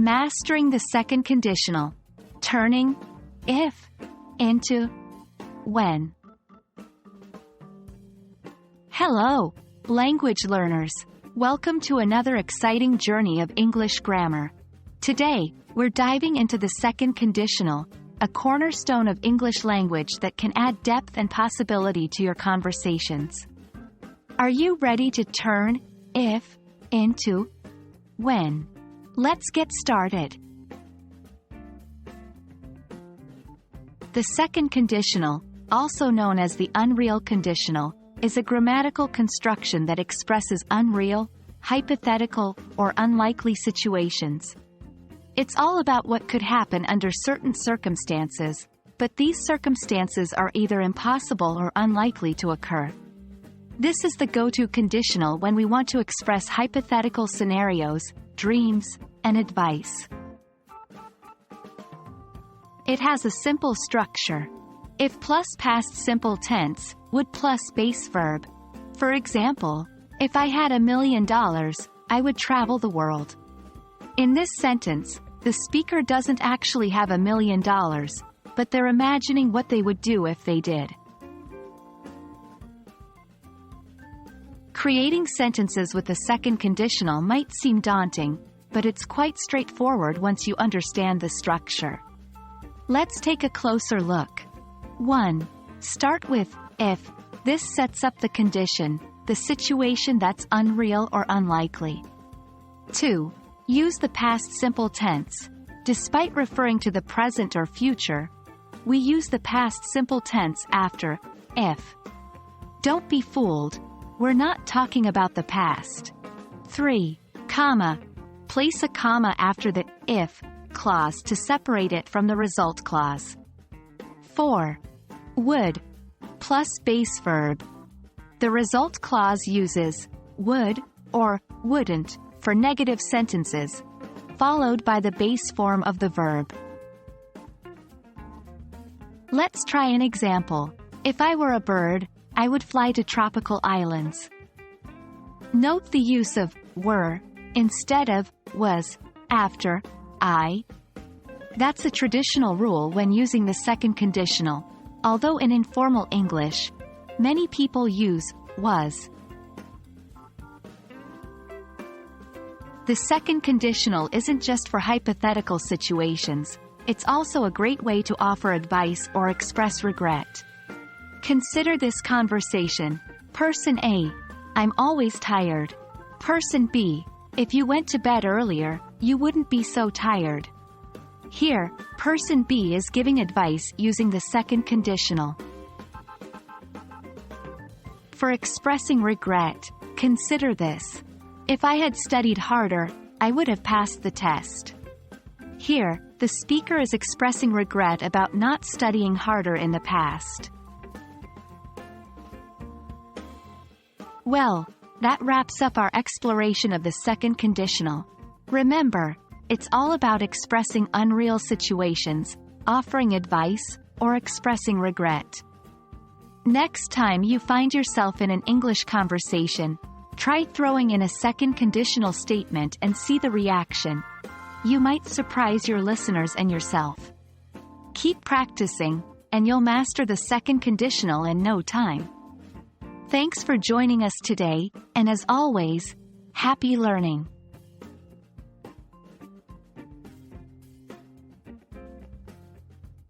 Mastering the second conditional. Turning if into when. Hello, language learners. Welcome to another exciting journey of English grammar. Today, we're diving into the second conditional, a cornerstone of English language that can add depth and possibility to your conversations. Are you ready to turn if into when? Let's get started. The second conditional, also known as the unreal conditional, is a grammatical construction that expresses unreal, hypothetical, or unlikely situations. It's all about what could happen under certain circumstances, but these circumstances are either impossible or unlikely to occur. This is the go-to conditional when we want to express hypothetical scenarios, dreams, and advice. It has a simple structure. If plus past simple tense, would plus base verb. For example, if I had $1 million, I would travel the world. In this sentence, the speaker doesn't actually have $1 million, but they're imagining what they would do if they did. Creating sentences with the second conditional might seem daunting, but it's quite straightforward once you understand the structure. Let's take a closer look. 1. Start with if. This sets up the condition, the situation that's unreal or unlikely. 2. Use the past simple tense. Despite referring to the present or future, we use the past simple tense after if. Don't be fooled, we're not talking about the past. 3. Comma. Place a comma after the if clause to separate it from the result clause. 4. Would plus base verb. The result clause uses would or wouldn't for negative sentences, followed by the base form of the verb. Let's try an example. If I were a bird, I would fly to tropical islands. Note the use of were instead of was after I. That's a traditional rule when using the second conditional, although in informal English, many people use was. The second conditional isn't just for hypothetical situations, it's also a great way to offer advice or express regret. Consider this conversation. Person A, I'm always tired. Person B, if you went to bed earlier, you wouldn't be so tired. Here, person B is giving advice using the second conditional. For expressing regret, consider this. If I had studied harder, I would have passed the test. Here, the speaker is expressing regret about not studying harder in the past. Well, that wraps up our exploration of the second conditional. Remember, it's all about expressing unreal situations, offering advice, or expressing regret. Next time you find yourself in an English conversation, try throwing in a second conditional statement and see the reaction. You might surprise your listeners and yourself. Keep practicing, and you'll master the second conditional in no time. Thanks for joining us today, and as always, happy learning.